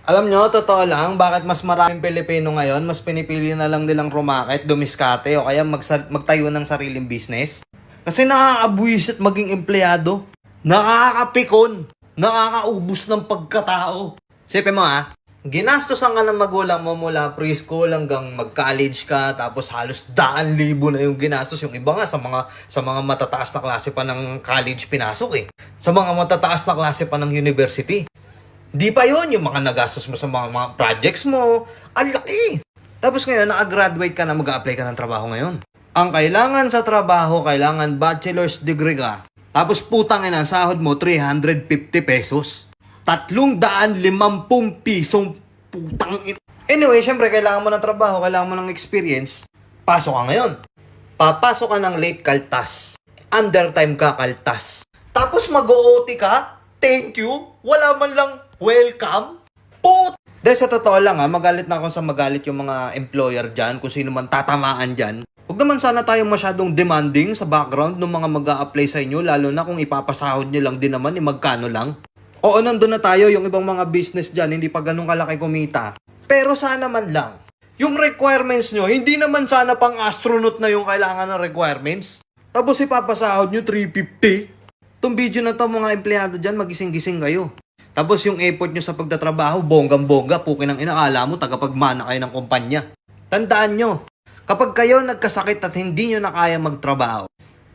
Alam nyo, totoo lang, bakit mas maraming Pilipino ngayon, mas pinipili na lang nilang rumakit, dumiskarte, o kaya magtayo ng sariling business? Kasi nakakabuwisit maging empleyado. Nakakapikon. Nakakaubos ng pagkatao. Sipin mo ginastosan ka ng magulang mo mula preschool hanggang mag-college ka, tapos halos 100,000 na yung ginastos. Yung iba nga sa mga matataas na klase pa ng college pinasok Sa mga matataas na klase pa ng university. Di pa yon yung mga nagastos mo sa mga projects mo. Ang laki! Tapos ngayon, nakagraduate ka na, mag-a-apply ka ng trabaho ngayon. Ang kailangan sa trabaho, kailangan bachelor's degree ka. Tapos putang ina, sahod mo 350 pesos. 350 pisong putang ina. Anyway, syempre, kailangan mo ng trabaho, kailangan mo ng experience. Pasok ka ngayon. Papasok ka ng late kaltas. Undertime ka kaltas. Tapos mag-OT ka. Thank you. Wala man lang welcome. Dahil sa totoo lang magalit na ako sa magalit yung mga employer dyan, kung sino man tatamaan dyan. Huwag naman sana tayo masyadong demanding sa background ng mga mag-a-apply sa inyo, lalo na kung ipapasahod nyo lang din naman, magkano lang. Oo, nandun na tayo, yung ibang mga business dyan, hindi pa ganun kalaki kumita. Pero sana man lang, yung requirements nyo, hindi naman sana pang astronaut na yung kailangan ng requirements. Tapos ipapasahod nyo 350. Itong video na to, mga empleyado dyan, magising-gising kayo. Tapos yung effort nyo sa pagtatrabaho, bonggang-bongga, pukin ang inakala mo, tagapagmana kayo ng kumpanya. Tandaan nyo, kapag kayo nagkasakit at hindi nyo na kaya magtrabaho,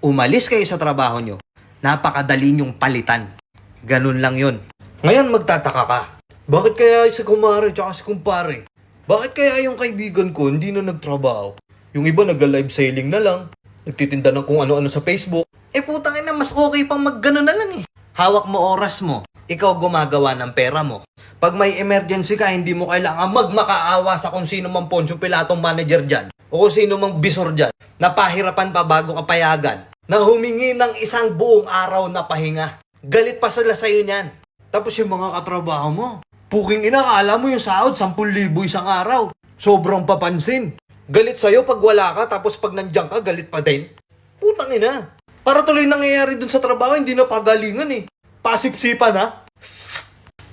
umalis kayo sa trabaho nyo, napakadali nyong palitan. Ganun lang yun. Ngayon magtataka ka, bakit kaya si kumare at si kumpare? Bakit kaya yung kaibigan ko hindi na nagtrabaho? Yung iba nagla-live selling na lang, nagtitinda ng kung ano-ano sa Facebook. Putang ina, mas okay pang maggano na lang Hawak mo oras mo. Ikaw gumagawa ng pera mo. Pag may emergency ka, hindi mo kailangan magmakaawa sa kung sino mang Poncio Pilatong manager dyan. O kung sino mang bisor dyan. Na pahirapan pa bago ka payagan. Na humingi ng isang buong araw na pahinga. Galit pa sila sa'yo niyan. Tapos yung mga katrabaho mo, puking ina, kala mo yung sahod 10,000 isang araw. Sobrang papansin. Galit sa'yo pag wala ka, tapos pag nandiyan ka, galit pa din. Putang ina. Para tuloy nangyayari dun sa trabaho, hindi na pagalingan Pasipsipan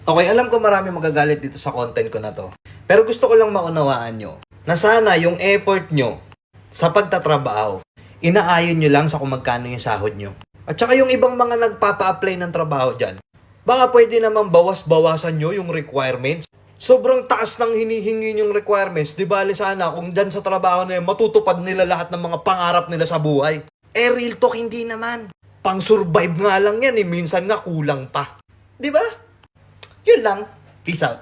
Okay, alam ko marami magagalit dito sa content ko na to. Pero gusto ko lang maunawaan nyo na sana yung effort nyo sa pagtatrabaho, inaayon nyo lang sa kung magkano yung sahod nyo. At saka yung ibang mga nagpapa-apply ng trabaho dyan, baka pwede naman bawas-bawasan nyo yung requirements. Sobrang taas ng hinihingi yung requirements, di bali sana kung dyan sa trabaho na yun, matutupad nila lahat ng mga pangarap nila sa buhay. Real talk, hindi naman. Pang-survive nga lang yan minsan nga kulang pa. Di ba? Yun lang. Peace out.